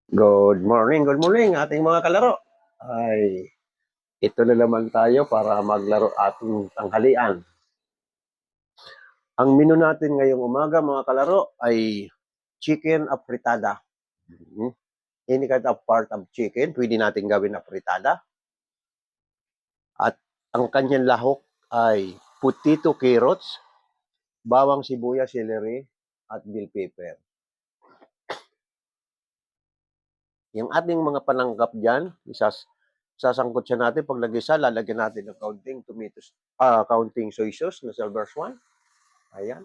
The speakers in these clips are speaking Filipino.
Good morning ating mga kalaro. Ay, ito na naman tayo para maglaro ating tanghalian. Ang menu natin ngayong umaga mga kalaro ay chicken apritada. Any kind of part of chicken, pwede natin gawin apritada. At ang kanyang lahok ay potato carrots, bawang sibuyas, celery, at bell pepper. Yung ating mga pananggap dyan, sasangkot siya natin. Pag nag-isa, lalagyan natin ng counting tomatoes, counting soy sauce na silver swan. Ayan.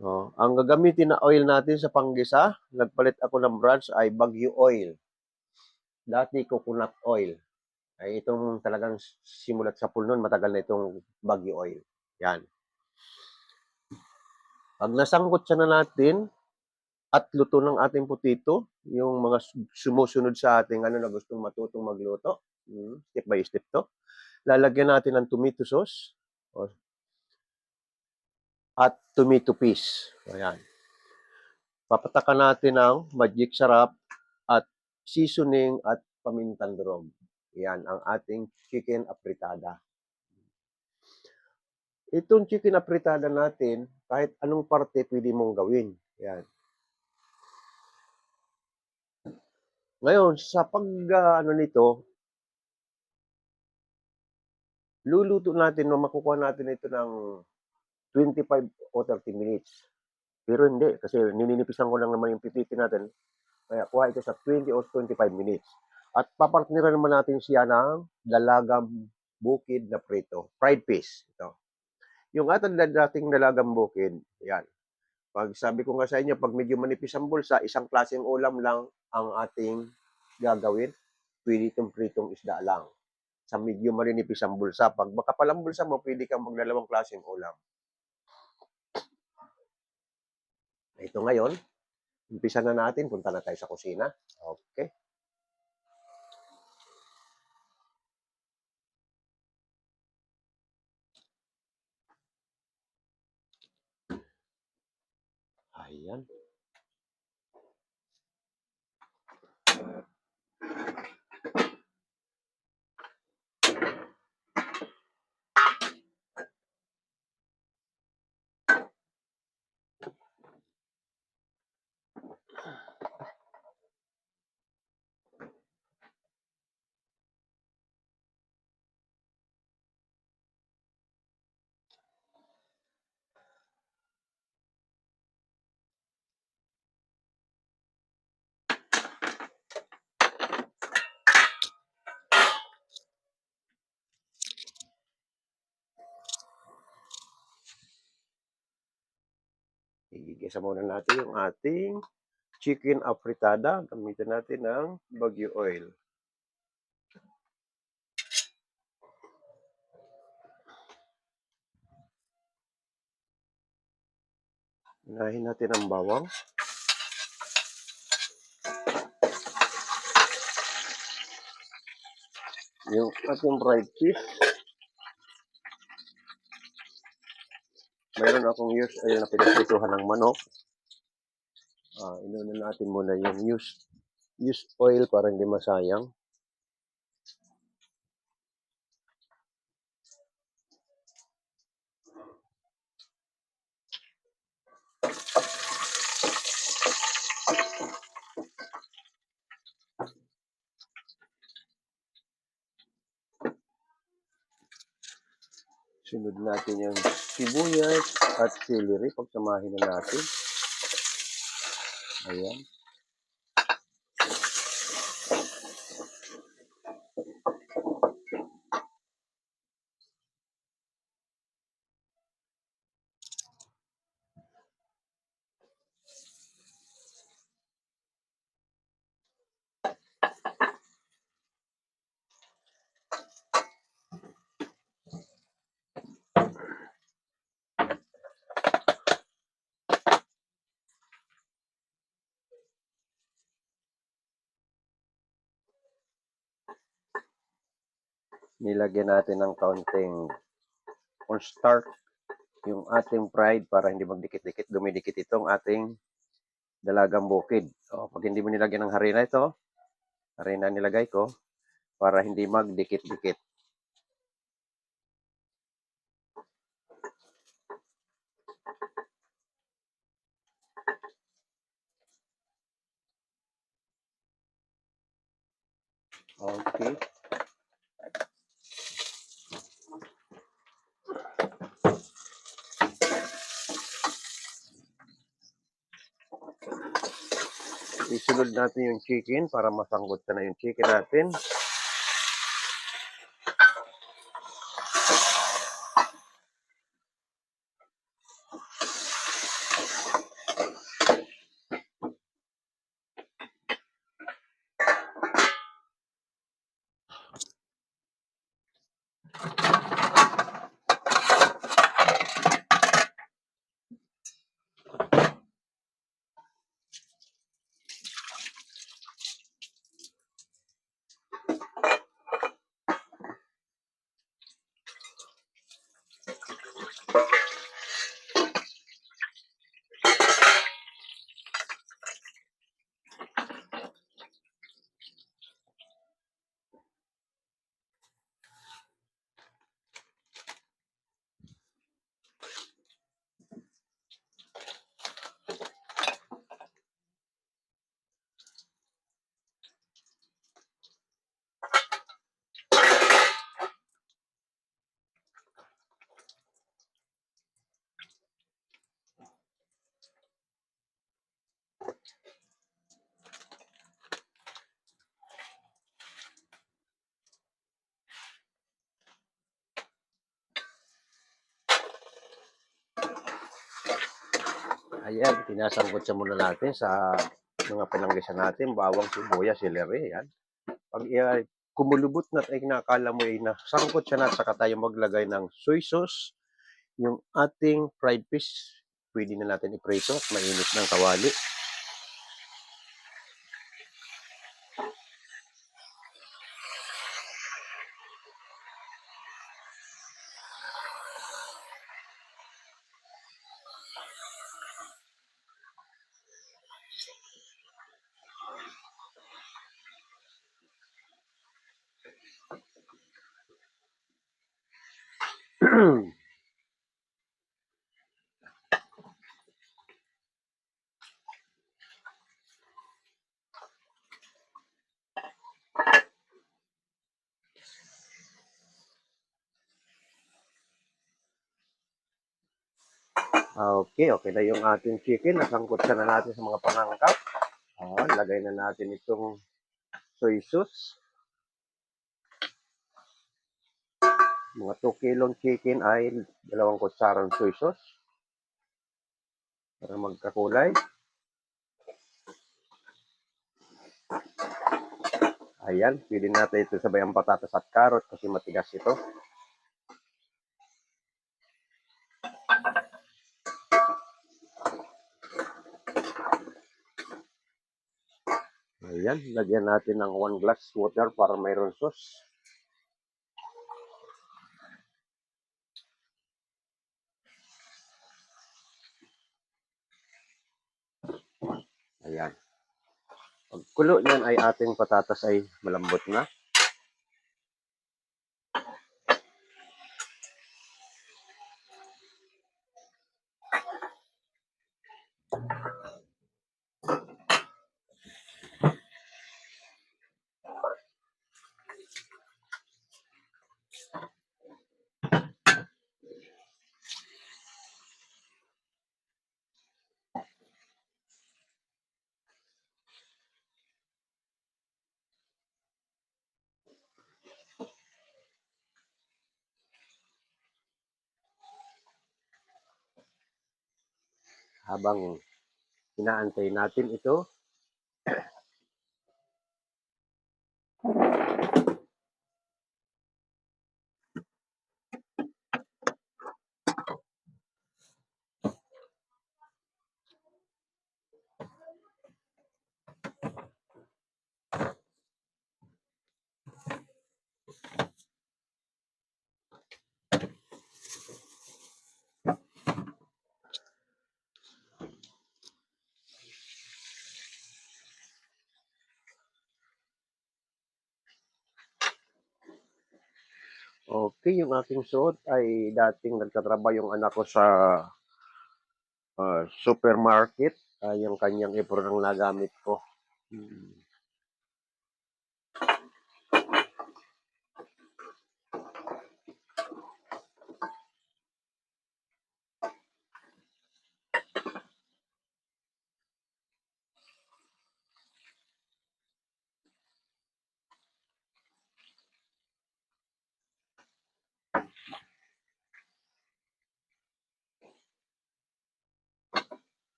Ang gagamitin na oil natin sa panggisa, nagpalit ako ng branch ay Baguio Oil. Dati coconut oil. Ay itong talagang simulat sa pool nun, matagal na itong Baguio Oil. Yan. Pag nasangkot siya na natin, at luto ng ating potato, yung mga sumusunod sa ating na gustong matutong magluto, step by step to. Lalagyan natin ng tomato sauce at tomato paste. Ayan. Papatakan natin ng magic sarap at seasoning at pamintang durog. Yan ang ating chicken apritada. Itong chicken apritada natin, kahit anong parte pwede mong gawin. Yan. Ngayon, sa nito, luluto natin, makukuha natin ito ng 25 o 30 minutes. Pero hindi, kasi nininipisan ko lang naman yung pititi natin. Kaya kuha ito sa 20 or 25 minutes. At papartneran naman natin siya ng dalagang bukid na prito. Fried fish. Ito. Yung ating dating dalagang bukid, yan. Pag sabi ko nga sa inyo, pag medyo manipis ang bulsa, isang klaseng ulam lang ang ating gagawin. Pwede itong pritong isda lang. Sa medyo maninipis ang bulsa. Pag makapal ang bulsa mo, pwede kang magdalawang klaseng ulam. Ito ngayon, umpisa na natin. Punta na tayo sa kusina. Okay. Ayan. Igigisa muna natin yung ating chicken afritada. Gamitin natin ng Baguio oil. Unahin natin ang bawang. Yung ating fried fish. Mayroon akong use oil na pinagprituhan ng manok. Inunan natin muna yung use oil para hindi masayang. Sunod natin yung sibuyas at celery. Pagsamahin na natin. Ayan. Nilagyan natin ng kaunting cornstarch yung ating fried para hindi magdikit-dikit, dumidikit itong ating dalagang bukid. So, pag hindi mo nilagyan ng harina ito, harina nilagay ko para hindi magdikit-dikit. Okay. Isunod natin yung chicken para masangkot na yung chicken natin. Ayan, pinasangkot siya muna natin sa mga pinanggisan natin, bawang, sibuyas, celery. Yan. Pag kumulubot na ay nakakala mo ay nasangkot siya na, saka tayo maglagay ng soy sauce. Yung ating fried fish, pwede na natin iprito at mainit ng kawali. Okay na yung ating chicken. Nasangkot siya na natin sa mga panangkap. Lagay na natin itong soy sauce. Mga 2 kilong chicken ay 2 kutsarang soy sauce para magkakulay. Ayan, pwede natin ito sabay ang patatas at carrot kasi matigas ito. Ayan, lagyan natin ng 1 glass water para mayroon sauce. Ayan. Pag kulo niyan ay ating patatas ay malambot na. Habang inaantay natin ito, Okay, yung aking suot ay dating nagtatrabaho yung anak ko sa supermarket. Yung kanyang apron ang nagamit ko. Hmm.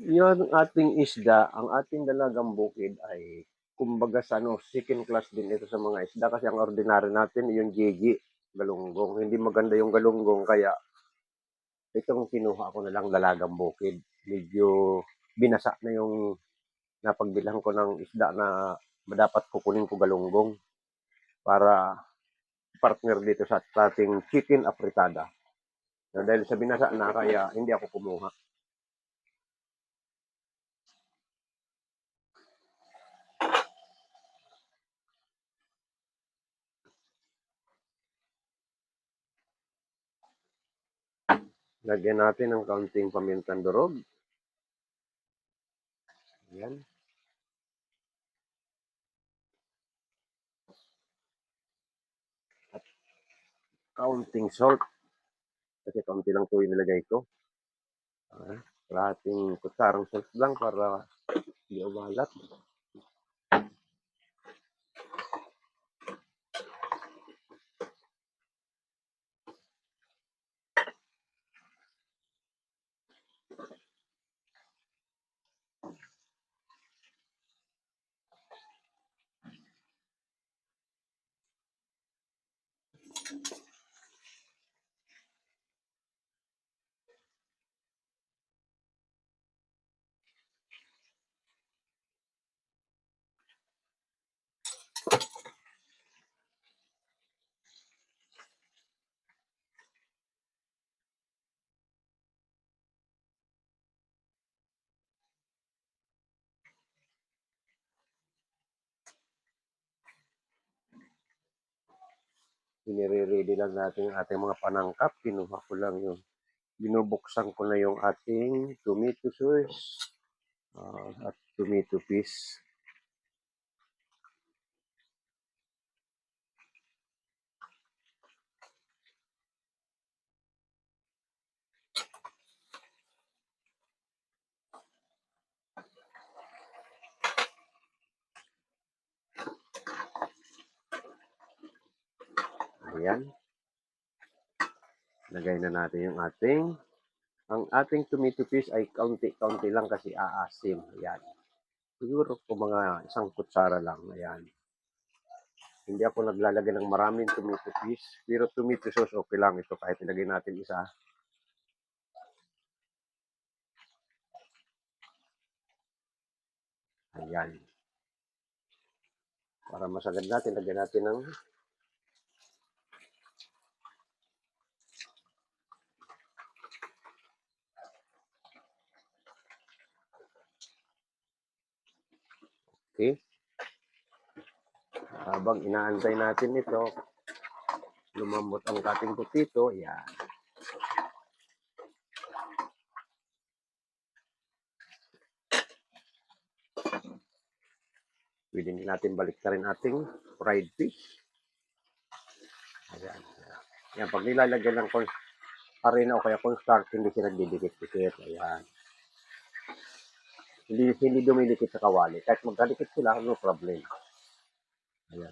Yung ating isda, ang ating dalagang bukid ay kumbaga sa ano, second class din ito sa mga isda kasi ang ordinary natin yung gigi, galunggong. Hindi maganda yung galunggong kaya itong kinuha ko na lang dalagang bukid. Medyo binasa na yung napagbilhan ko ng isda na dapat kukunin ko galunggong para partner dito sa ating chicken afritada. Na dahil sa binasa na kaya hindi ako kumuha. Lagyan natin ng kaunting pamintang durog. Ayan. At kaunting salt. Kasi kaunti lang ito inilagay ko. Kalahating kutsarang salt lang para hindi umalat. Inire-ready lang natin yung ating mga panangkap. Kinuha ko lang yung binubuksan ko na yung ating tomato sauce at tomato paste. Ayan. Lagay na natin yung ang ating tomato paste ay kaunti-kaunti lang kasi aasim. Ayan. Siguro po mga isang kutsara lang. Ayan. Hindi ako naglalagay ng maraming tomato paste. Pero tomato sauce okay lang ito kahit ilagay natin isa. Ayan. Para masagad natin, lagyan natin ng okay. Habang inaantay natin ito, lumambot ang ating potato. Ayan. Pwede natin balik na rin ating fried fish. Ayan. Ayan. Pag nilalagyan ng harina o kaya cornstarch, hindi siya nagdidikit-dikit. Ayan. Hindi dumidikit sa kawali. Kahit magkadikit sila, no problem. Ayan.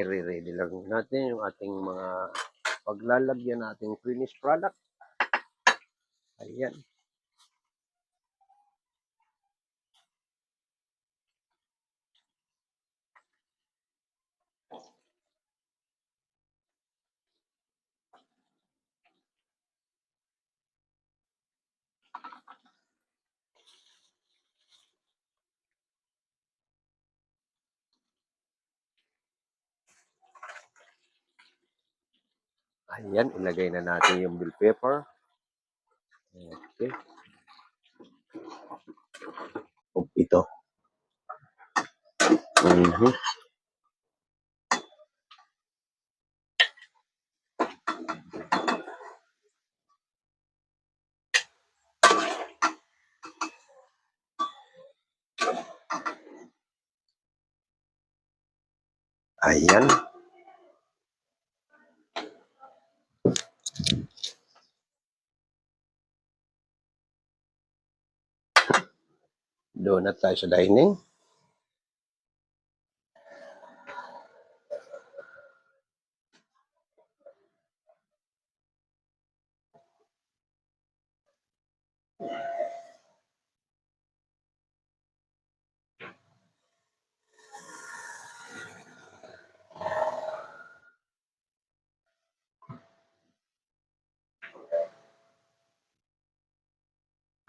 i-ready lang natin yung ating mga paglalagyan nating finished product. Ayan. Ayan, ilagay na natin yung bell pepper. Okay. Ito. Mm-hmm. Ayan. Doon na tayo sa dining.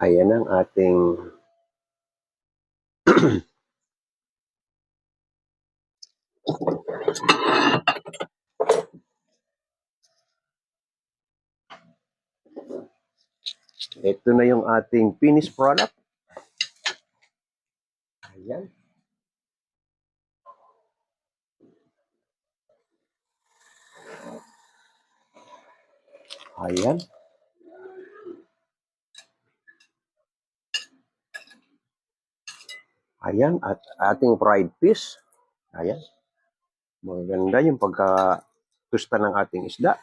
Ayan ang ating ito na yung ating finished product. Ayan. Ayan. Ayan, at ating fried fish. Ayan. Maganda yung pagka-tusta ng ating isda.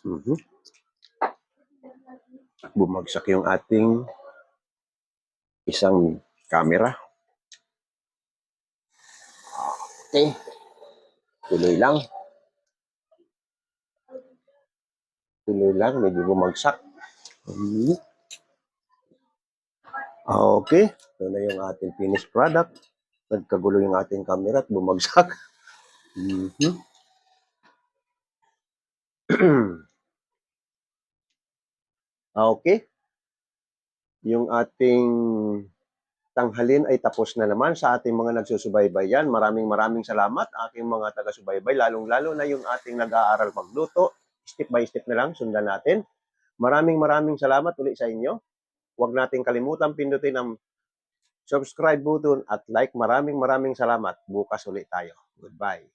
Mm-hmm. Bumagsak yung ating isang camera. Okay. Tuloy lang. Tuloy lang, medyo bumagsak. Mm-hmm. Okay. Ito na yung ating finished product. Nagkagulo yung ating camera at bumagsak. Mm-hmm. Okay. Yung ating tanghalin ay tapos na naman sa ating mga nagsusubaybay yan. Maraming salamat aking mga taga-subaybay, lalong-lalo na yung ating nag-aaral magluto. Step by step na lang, sundan natin. Maraming salamat ulit sa inyo. Huwag nating kalimutan pindutin ang subscribe button at like. Maraming salamat. Bukas ulit tayo. Goodbye.